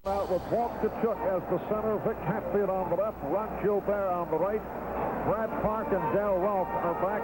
Out with Walt Tkachuk as the center, Vic Hatfield on the left, Rod Gilbert on the right, Brad Park and Dale Rolfe are back.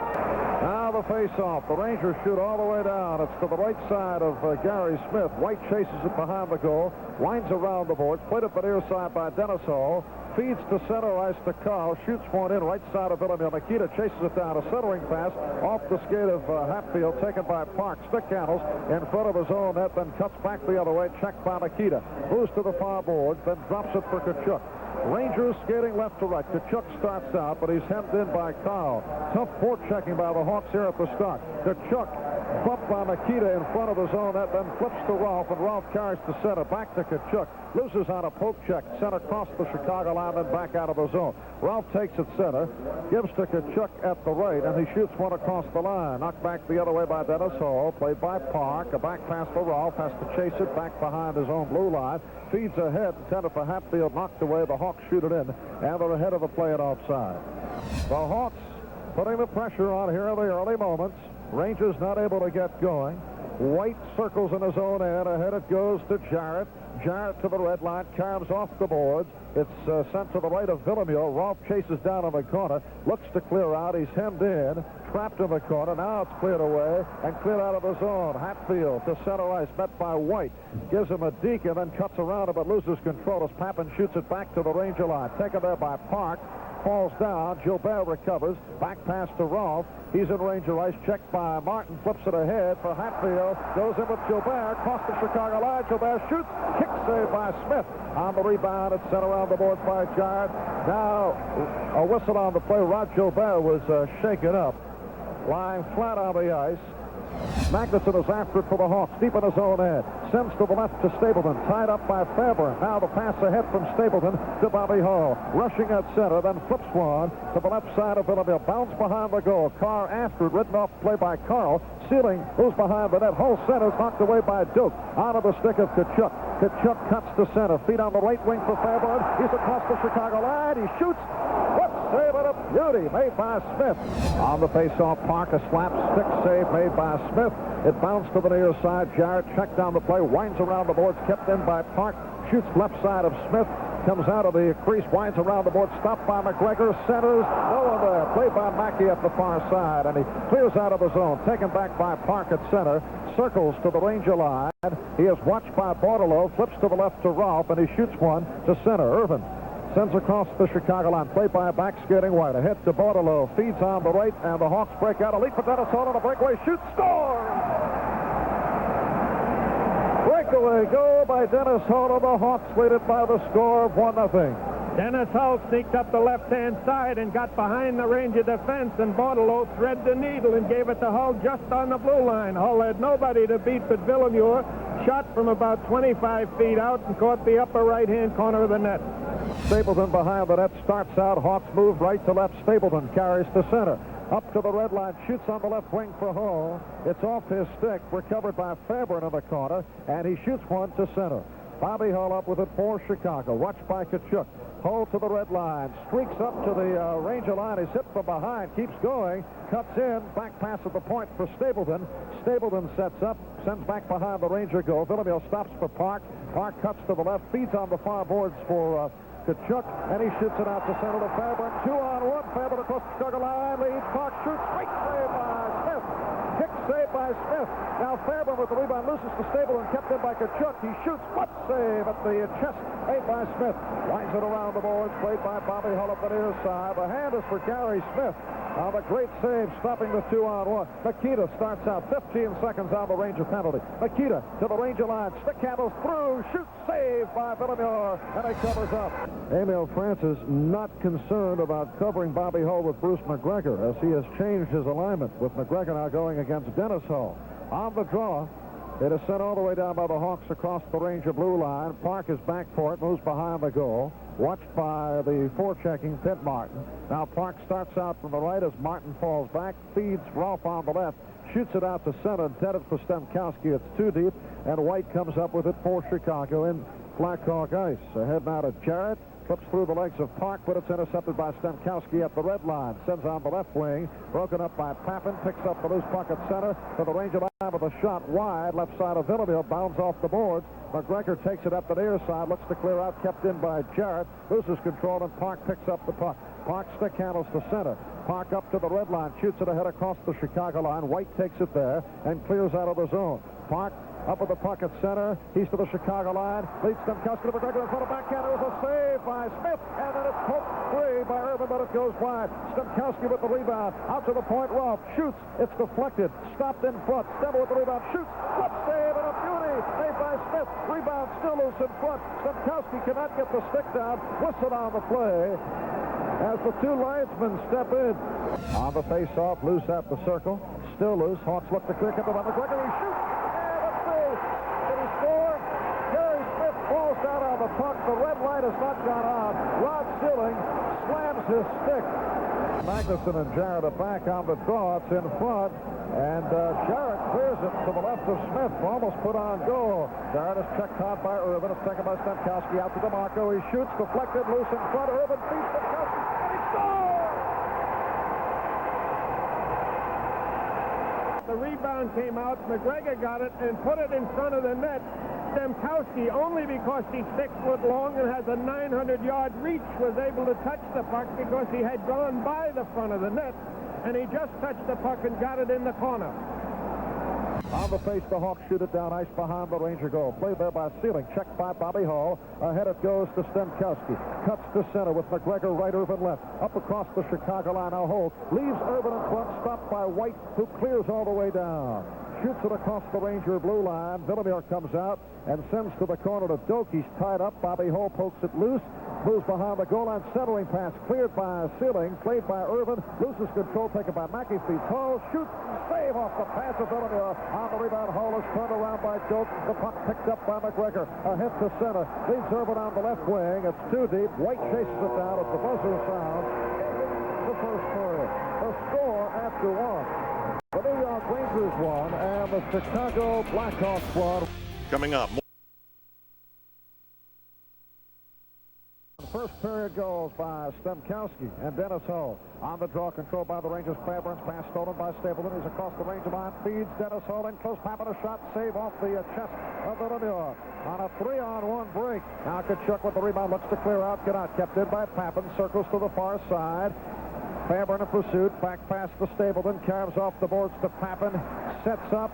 Now the face-off. The Rangers shoot all the way down. It's to the right side of Gary Smith. White chases it behind the goal, winds around the boards, played at the near side by Dennis Hall. Feeds to center ice to Carl, shoots one in right side of Villamil. Nikita chases it down, a centering pass off the skate of Hatfield, taken by Park. Stick handles in front of his own net, then cuts back the other way, checked by Nikita. Moves to the far board, then drops it for Tkachuk. Rangers skating left to right. Tkachuk starts out, but he's hemmed in by Carl. Tough forechecking by the Hawks here at the start. Tkachuk bumped by Nikita in front of his own net, then flips to Rolfe, and Rolfe carries to center. Back to Tkachuk. Loses on a poke check. Center across the Chicago line, then back out of the zone. Rolfe takes it center, gives to Tkachuk at the right, and he shoots one across the line. Knocked back the other way by Dennis Hall. Played by Park. A back pass for Rolfe. Has to chase it back behind his own blue line. Feeds ahead, intended for Hatfield. Knocked away. The Hawks shoot it in, and they're ahead of the play at offside. The Hawks putting the pressure on here in the early moments. Rangers not able to get going. White circles in his own end. Ahead it goes to Jarrett. Jarrett to the red line. Carves off the boards. It's sent to the right of Villamil. Rolfe chases down in the corner. Looks to clear out. He's hemmed in. Trapped in the corner. Now it's cleared away and cleared out of the zone. Hatfield to center ice. Met by White. Gives him a deke and then cuts around him but loses control as Papin shoots it back to the Ranger line. Taken there by Park. Falls down. Gilbert recovers. Back pass to Rolfe. He's in Ranger ice. Checked by Martin. Flips it ahead for Hatfield. Goes in with Gilbert. Across the Chicago line. Gilbert shoots. Kick save by Smith. On the rebound. It's sent around the boards by Jarrett. Now a whistle on the play. Rod Gilbert was shaken up. Lying flat on the ice. Magnuson is after it for the Hawks, deep in his own end. Sends to the left to Stapleton, tied up by Fairburn. Now the pass ahead from Stapleton to Bobby Hull. Rushing at center, then flips one to the left side of Villamil. Bounce behind the goal. Carr after it, written off play by Carl. Sealing moves behind the net. Hull centers, knocked away by Duke. Out of the stick of Tkachuk. Tkachuk cuts to center. Feet on the right wing for Fairburn. He's across the Chicago line. He shoots. What save and a beauty made by Smith. On the face-off, Park, a slap stick save made by Smith. It bounced to the near side. Jarrett checked down the play, winds around the boards, kept in by Park, shoots left side of Smith, comes out of the crease, winds around the board, stopped by McGregor, centers, no one there. Played by Mackey at the far side, and he clears out of the zone. Taken back by Park at center, circles to the Ranger line. He is watched by Bordelot, flips to the left to Rolfe, and he shoots one to center. Irvin sends across the Chicago line, played by a back skating White. Ahead to Bordelot, feeds on the right, and the Hawks break out. A leap for Dennis Hall on a breakaway, shoots, score! Breakaway goal by Dennis Hall, and the Hawks lead it by the score of 1-0. Dennis Hull sneaked up the left-hand side and got behind the Ranger defense, and Bordelot threaded the needle and gave it to Hull just on the blue line. Hull had nobody to beat but Villamure. Shot from about 25 feet out and caught the upper right-hand corner of the net. Stapleton behind the net starts out. Hawks move right to left. Stapleton carries to center. Up to the red line, shoots on the left wing for Hull. It's off his stick, recovered by Fairburn in the corner, and he shoots one to center. Bobby Hull up with it for Chicago. Watched by Tkachuk. Hull to the red line. Streaks up to the Ranger line. He's hit from behind. Keeps going. Cuts in. Back pass at the point for Stapleton. Stapleton sets up. Sends back behind the Ranger goal. Villamil stops for Park. Park cuts to the left. Feeds on the far boards for Tkachuk, and he shoots it out to center to Fairburn. 2-on-1. Fairburn across the Chicago line. Leads. Park shoots. Great save by Smith. Kick save by Smith. Now Fairburn with the rebound. Loses to Stapleton. Kept in by Tkachuk. He shoots. What save at the chest made by Smith. Winds it around the boards. Played by Bobby Hull up the near side. The hand is for Gary Smith. Now the great save, stopping the 2-on-1. Nikita starts out 15 seconds on the Ranger penalty. Nikita to the Ranger line. Stick handles through. Shoots. Save by Villamure. And he covers up. Emil Francis not concerned about covering Bobby Hull with Bruce McGregor, as he has changed his alignment, with McGregor now going against Dennis Hull. On the draw, it is sent all the way down by the Hawks across the Ranger blue line. Park is back for it, moves behind the goal. Watched by the forechecking Pitt Martin. Now Park starts out from the right as Martin falls back, feeds Rolfe on the left, shoots it out to center, intended for Stemkowski. It's too deep, and White comes up with it for Chicago in Blackhawk ice. Ahead now to Jarrett. Flips through the legs of Park, but it's intercepted by Stemkowski at the red line. Sends on the left wing. Broken up by Papin. Picks up the loose puck at center to the Ranger line. of the shot wide, left side of Villamil, bounds off the boards. McGregor takes it up the near side, looks to clear out, kept in by Jarrett, loses control, and Park picks up the puck. Park stick handles to center. Park up to the red line, shoots it ahead across the Chicago line. White takes it there and clears out of the zone. Park up with the puck at center. He's to the Chicago line. Leads Stemkowski to McGregor in front of backhand. There was a save by Smith, and then it's poked free by Irvin, but it goes wide. Stemkowski with the rebound. Out to the point. Rolf shoots. It's deflected. Stopped in front. Stemmer with the rebound. Shoots. Flip save and a beauty made by Smith. Rebound still loose in front. Stemkowski cannot get the stick down. Whistle on the play as the two linesmen step in. On the face-off, loose at the circle. Still loose. Hawks look to clear it by McGregor. He shoots. Did he score? Gary Smith falls down on the puck. The red light has not gone on. Rod Silling slams his stick. Magnuson and Jarrett are back on the draw. It's in front. And Jarrett clears it to the left of Smith. Almost put on goal. Jarrett is checked hard by Irvin. It's taken by Stemkowski out to DeMarco. He shoots. Deflected. Loose in front. Irvin beats Stemkowski. And he scores! The rebound came out. McGregor got it and put it in front of the net. Stemkowski, only because he's 6 foot long and has a 900-yard reach, was able to touch the puck because he had gone by the front of the net, and he just touched the puck and got it in the corner. On the face, the Hawks shoot it down ice behind the Ranger goal. Played there by Sealing. Checked by Bobby Hall. Ahead it goes to Stemkowski. Cuts to center with McGregor right, Irvin left. Up across the Chicago line. Now Holt leaves Irvin in front. Stopped by White, who clears all the way down. Shoots it across the Ranger blue line. Villamil comes out and sends to the corner to Doak. He's tied up. Bobby Hall pokes it loose. Moves behind the goal line. Centering pass cleared by Sealing. Played by Irvin. Loses control. Taken by Mackey. Feeds Hall. Shoots. Save off the pass of Villamil. On the rebound, Hall is turned around by Doak. The puck picked up by McGregor. Ahead to center. Leaves Irvin on the left wing. It's too deep. White chases it down as the buzzer sounds. The first period. The score after one. The New York Rangers won, and the Chicago Blackhawks won. Coming up. The first period goals by Stemkowski and Dennis Hull. On the draw, controlled by the Rangers. Faburn's pass stolen by Stapleton. He's across the Ranger line. Feeds Dennis Hull in close. Papin a shot. Save off the chest of Villamil. On a 3-on-1 break. Now Kachuk with the rebound. Looks to clear out. Cannot. Kept in by Papin. Circles to the far side. Fairburn in pursuit. Back pass to Stapleton. Carves off the boards to Papin. Sets up.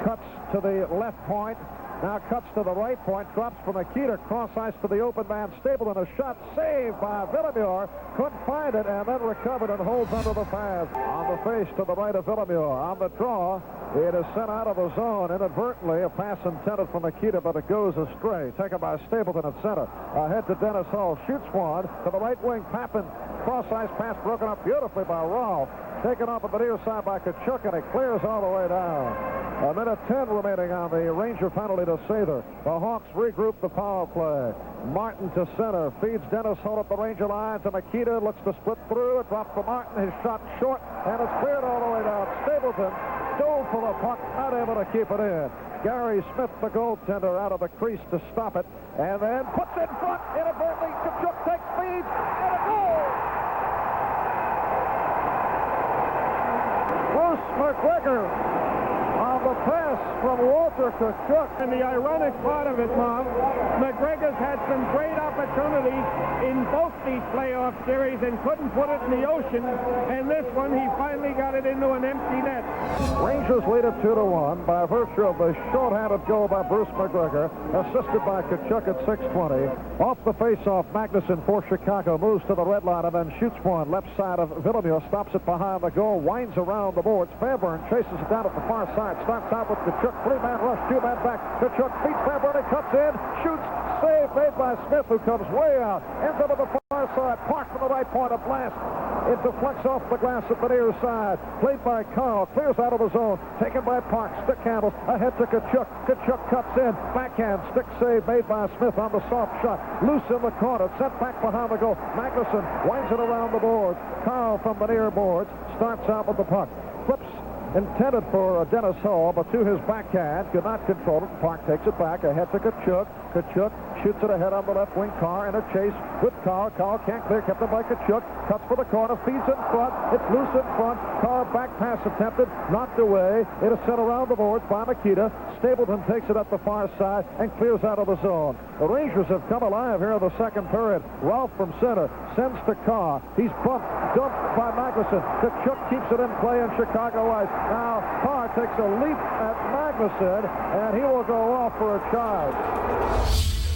Cuts to the left point. Now cuts to the right point. Drops from Akita. Cross ice to the open man. Stapleton. A shot saved by Villamil. Couldn't find it and then recovered and holds under the pass. On the face to the right of Villamil. On the draw. It is sent out of the zone inadvertently. A pass intended from Akita, but it goes astray. Taken by Stapleton at center. Ahead to Dennis Hull. Shoots one to the right wing. Papin. Cross ice pass broken up beautifully by Rolf. Taken off at the near side by Kachuk, and it clears all the way down. A minute 10 remaining on the Ranger penalty to Sather. The Hawks regroup the power play. Martin to center. Feeds Dennis Hull at the Ranger line to Makita. Looks to split through. It drops to Martin. His shot short, and it's cleared all the way down. Stapleton dove for the puck, not able to keep it in. Gary Smith, the goaltender, out of the crease to stop it, and then puts it in front. Inadvertently, Kachuk takes speed, and a goal! Bruce McGregor on the pass from Walter Kachuk. And the ironic part of it, Mom, McGregor's had some great opportunities in both these playoff series and couldn't put it in the ocean. And this one, he finally got it into an empty net. Rangers lead it 2-1 by virtue of the short-handed goal by Bruce McGregor, assisted by Kachuk at 6:20. Off the face-off, Magnuson for Chicago moves to the red line and then shoots one left side of Villamil, stops it behind the goal, winds around the boards. Fairburn chases it down at the far side, starts out with Kachuk, 3-man rush, 2-man back. Kachuk beats Fairburn, he cuts in, shoots, save made by Smith, who comes way out, ends up at the far side. Park from the right point, a blast. It deflects off the glass at the near side. Played by Carl, clears out of the zone, taken by Park, stick handles, ahead to Kachuk. Kachuk cuts in, backhand, stick save made by Smith on the soft shot. Loose in the corner, sent back behind the goal. Magnuson winds it around the boards. Carl from the near boards starts out with the puck. Flips intended for Dennis Hull, but to his backhand, could not control it. Park takes it back, ahead to Kachuk. Kachuk shoots it ahead on the left wing. Carr in a chase with Carr. Carr can't clear, kept it by Tkachuk. Cuts for the corner, feeds in front. It's loose in front. Carr back pass attempted, knocked away. It is sent around the boards by Makita. Stapleton takes it up the far side and clears out of the zone. The Rangers have come alive here in the second period. Ralph from center sends to Carr. He's bumped, dumped by Magnuson. Tkachuk keeps it in play in Chicago ice. Now Carr takes a leap at Magnuson, and he will go off for a charge.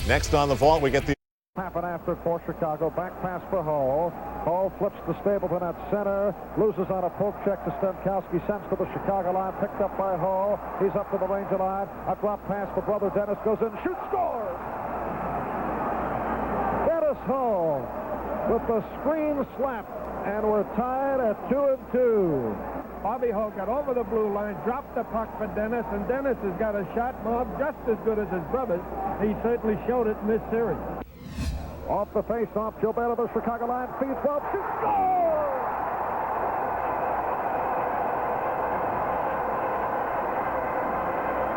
Next on the vault, we get the Happen after for Chicago. Back pass for Hall. Hall flips to Stapleton at center. Loses on a poke check to Stemkowski. Sends to the Chicago line. Picked up by Hall. He's up to the Ranger line. A drop pass for brother Dennis. Goes in. Shoots. Scores! Dennis Hall with the screen slap. And we're tied at 2-2. Bobby Hull got over the blue line, dropped the puck for Dennis, and Dennis has got a shot mob just as good as his brothers. He certainly showed it in this series. Off the face-off, Gilbert of the Chicago line, feeds well, shoots, score!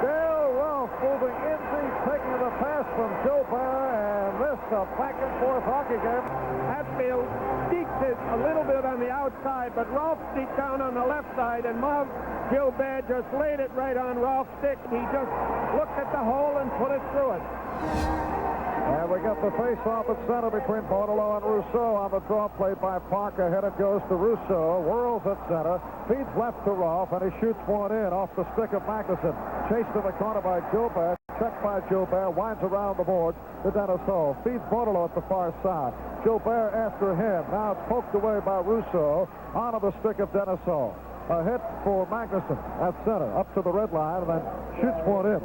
Dale Ralph moving in deep, taking the pass from Gilbert, and this a back-and-forth hockey game. Hatfield sneaked it a little bit on the outside, but Ralph sneaked down on the left side, and Marv Gilbert just laid it right on Ralph's stick. He just looked at the hole and put it through it. And we got the face-off at center between Bordelot and Rousseau on the draw play by Parker. Ahead it goes to Rousseau. Whirls at center. Feeds left to Rolfe, and he shoots one in off the stick of Magnuson. Chased in the corner by Gilbert. Checked by Gilbert. Winds around the board to Dennis Hall. Feeds Bordelot at the far side. Gilbert after him. Now it's poked away by Rousseau. Onto the stick of Dennis Hall. A hit for Magnuson at center. Up to the red line, and then shoots one in.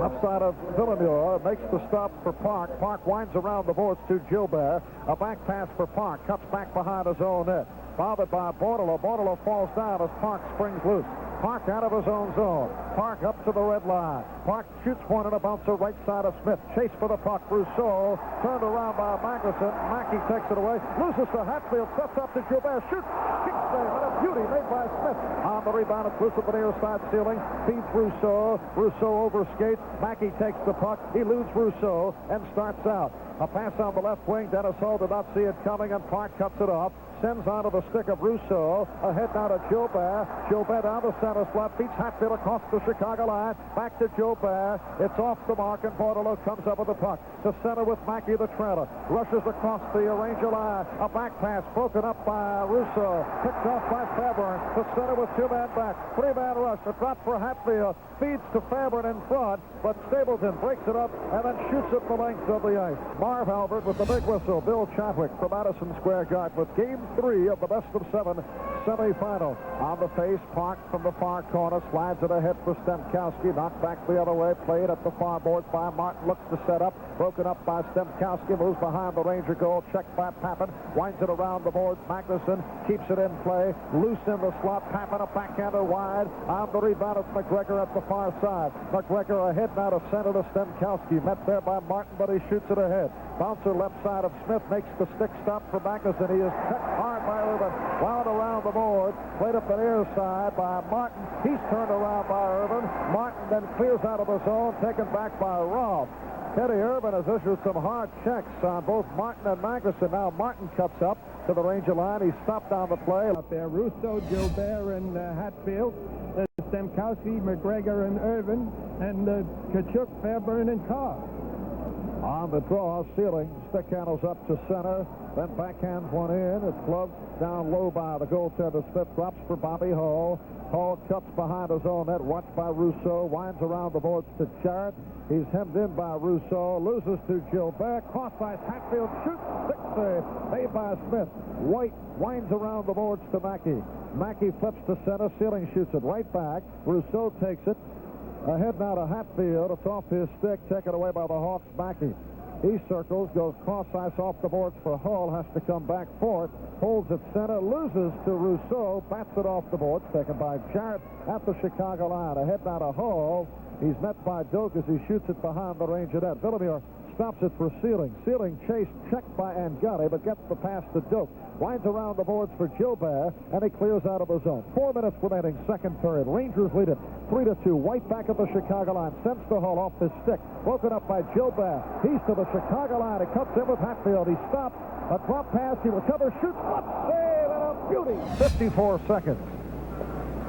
Upside of Villemure, makes the stop for Park. Park winds around the boards to Gilbert. A back pass for Park. Cuts back behind his own net. Bothered by Bordelot. Bordelot falls down as Park springs loose. Park out of his own zone. Park up to the red line. Park shoots one and a bouncer right side of Smith. Chase for the puck. Rousseau turned around by Magnuson. Mackey takes it away. Loses to Hatfield. Steps up to Gilbert. Shoots. Kick save. And a beauty made by Smith. On the rebound, it's loose at the near side ceiling. Feeds Rousseau. Rousseau overskates. Mackey takes the puck. He eludes Rousseau and starts out. A pass on the left wing. Dennis Hall did not see it coming, and Park cuts it off. Sends onto the stick of Rousseau. Ahead now to Gilbert. Gilbert down the center slot. Beats Hatfield across the Chicago line. Back to Gilbert. It's off the mark, and Bordelot comes up with the puck. To center with Mackey, the trailer. Rushes across the Ranger line. A back pass broken up by Rousseau. Picked off by Fairburn. To center with two-man back. Three-man rush. A drop for Hatfield. Feeds to Fairburn in front, but Stapleton breaks it up and then shoots it the length of the ice. Marv Albert with the big whistle. Bill Chadwick from Madison Square Garden with Game 3 of the best-of-7 semifinal. On the face, Park from the far corner slides it ahead for Stemkowski. Knocked back the other way. Played at the far boards by Martin. Looks to set up. Broken up by Stemkowski. Moves behind the Ranger goal. Checked by Pappen. Winds it around the boards. Magnuson keeps it in play. Loose in the slot. Pappen a backhander wide. On the rebound, it's McGregor at the far side. McGregor ahead now to center to Stemkowski. Met there by Martin, but he shoots it ahead. Bouncer left side of Smith makes the stick stop for Magnuson. He is cut hard by Irvin. Wound around the board. Played up the near side by Martin. He's turned around by Irvin. Martin then clears out of the zone, taken back by Rolfe. Teddy Irvin has issued some hard checks on both Martin and Magnuson. Now Martin cuts up to the Ranger line. He stopped down the play. Out there, Rousseau, Gilbert, and Hatfield. Stemkowski, McGregor, and Irvin, and Tkachuk, Fairburn, and Carr. On the draw, Sealing, stick handles up to center, then backhands one in. It's gloved down low by the goaltender. Smith drops for Bobby Hall. Hall cuts behind his own net, watched by Rousseau. Winds around the boards to Jarrett. He's hemmed in by Rousseau. Loses to Gilbert. Cross-ice, Hatfield shoots. Stick save made by Smith. White winds around the boards to Mackey. Mackey flips to center. Sealing shoots it right back. Rousseau takes it. Ahead now to Hatfield. It's off his stick, taken away by the Hawks. Mackey. He circles, goes cross-ice off the boards for Hull. Has to come back for it. Holds at center, loses to Rousseau. Bats it off the boards, taken by Jarrett at the Chicago line. Ahead now to Hull. He's met by Doak as he shoots it behind the Ranger net. Villemure stops it for Sealing. Sealing chased, checked by Angani, but gets the pass to Doak. Winds around the boards for Gilbert, and he clears out of the zone. 4 minutes remaining, second period. Rangers lead it 3-2. White back at the Chicago line. Sends the Hull off his stick. Broken up by Gilbert. He's to the Chicago line. He cuts in with Hatfield. He stops. A drop pass. He recovers. Shoots. What save and a beauty. 54 seconds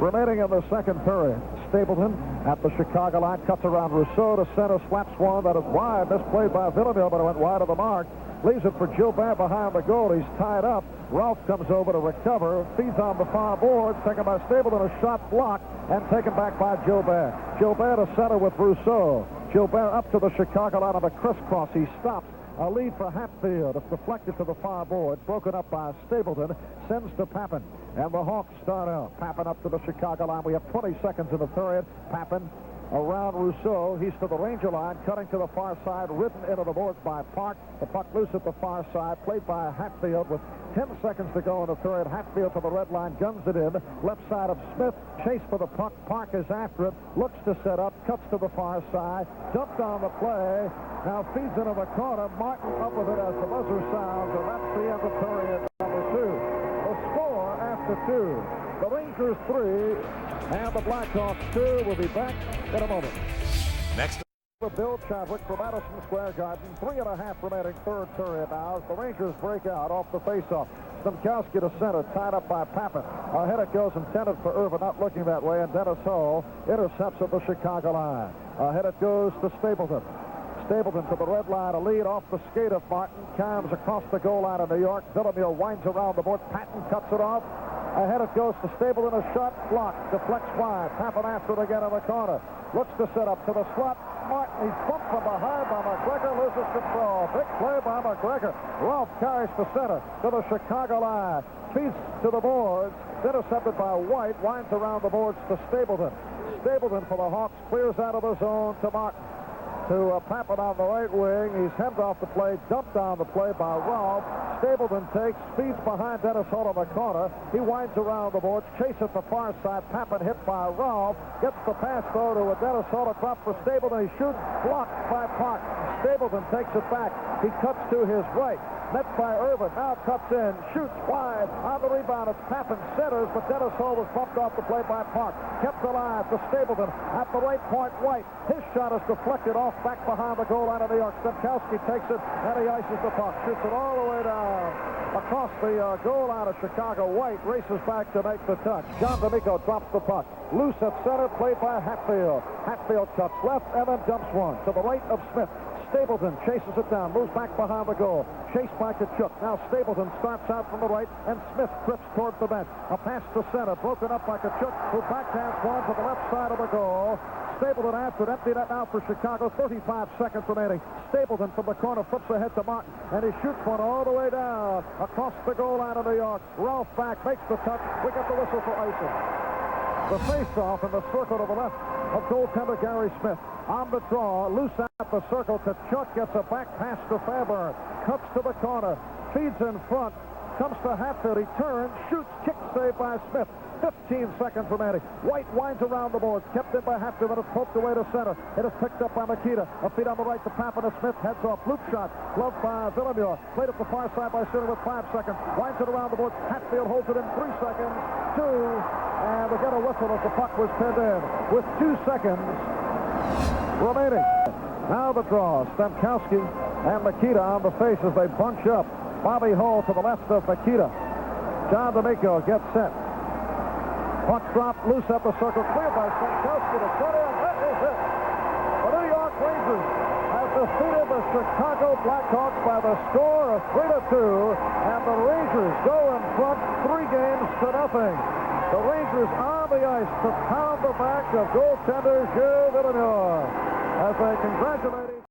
remaining in the second period. Stapleton at the Chicago line. Cuts around Rousseau to center. Slaps one that is wide. Misplayed by Villeneuve, but it went wide of the mark. Leaves it for Gilbert behind the goal. He's tied up. Ralph comes over to recover. Feeds on the far boards. Taken by Stapleton. A shot blocked and taken back by Gilbert. Gilbert to center with Rousseau. Gilbert up to the Chicago line on a crisscross. He stops. A lead for Hatfield. It's deflected to the far boards. Broken up by Stapleton. Sends to Papin. And the Hawks start out. Papin up to the Chicago line. We have 20 seconds in the period. Papin around Rousseau. He's to the Ranger line, cutting to the far side, ridden into the boards by Park. The puck loose at the far side, played by Hatfield with 10 seconds to go in the third. Hatfield to the red line, guns it in. Left side of Smith, chase for the puck. Park is after it, looks to set up, cuts to the far side, dumped on the play. Now feeds into the corner. Martin up with it as the buzzer sounds, and that's the end of period number 2. The score after 2. The Rangers 3 and the Blackhawks 2. We'll be back in a moment. Next. Bill Chadwick from Madison Square Garden. 3.5 remaining third period now as the Rangers break out off the faceoff. Stamkowski to center, tied up by Papin. Ahead it goes, intended for Irvin, not looking that way, and Dennis Hull intercepts at the Chicago line. Ahead it goes to Stapleton. Stapleton to the red line, a lead off the skate of Martin. Comes across the goal line of New York. Villeneuve winds around the board. Patton cuts it off. Ahead it goes to Stapleton, a shot blocked, deflects wide. Papin after it again in the corner. Looks to set up to the slot. Martin, he's bumped from behind by McGregor, loses control. Big play by McGregor. Ralph carries to center to the Chicago line. Feeds to the boards. Intercepted by White. Winds around the boards to Stapleton. Stapleton for the Hawks clears out of the zone to Martin. To Papin on the right wing. He's hemmed off the play, dumped on the play by Ralph. Stapleton takes, speeds behind Dennis Hull in the corner. He winds around the boards, chase at the far side. Papin hit by Ralph. Gets the pass though to a Dennis Hull. A drop for Stapleton. He shoots, blocked by Park. Stapleton takes it back. He cuts to his right. Met by Irvin. Now cuts in, shoots wide. On the rebound, it's Papin centers, but Dennis Hull was bumped off the play by Park. Kept alive to Stapleton at the right point. White. His shot is deflected off back behind the goal line of New York. Stamkowski takes it and he ices the puck. Shoots it all the way down across the goal line of Chicago. White races back to make the touch. John D'Amico drops the puck. Loose at center, played by Hatfield. Hatfield cuts left and then dumps one to the right of Smith. Stapleton chases it down, moves back behind the goal. Chased by Kachuk. Now Stapleton starts out from the right, and Smith trips towards the bench. A pass to center, broken up by Kachuk, who backhands one to the left side of the goal. Stapleton after it, empty net now for Chicago. 35 seconds remaining. Stapleton from the corner flips ahead to Martin, and he shoots one all the way down across the goal line of New York. Ralph back, makes the touch. We get the whistle for icing. The face-off in the circle to the left of goaltender Gary Smith. On the draw, loose at the circle. Kachuk gets a back pass to Fairburn. Cuts to the corner. Feeds in front. Comes to Hatfield. He turns. Shoots. Kick save by Smith. 15 seconds remaining. White winds around the boards. Kept in by Hatfield, and it's poked away to center. It is picked up by Makita. A feed on the right to Papin. Smith heads off. Loop shot. Gloved by Villeneuve. Played at the far side by Center with 5 seconds. Winds it around the boards. Hatfield holds it in 3 seconds. 2. And we get a whistle as the puck was pinned in with 2 seconds remaining. Now the draw. Stamkowski and Makita on the face as they bunch up. Bobby Hull to the left of Makita. John D'Amico gets set. Puck dropped loose at the circle. Cleared by Stamkowski to cut in. That is it. The New York Rangers have defeated the Chicago Blackhawks by the score of 3-2. And the Rangers go in front 3-0. The Rangers on the ice to pound the back of goaltender Gilles Villeneuve as they congratulate him.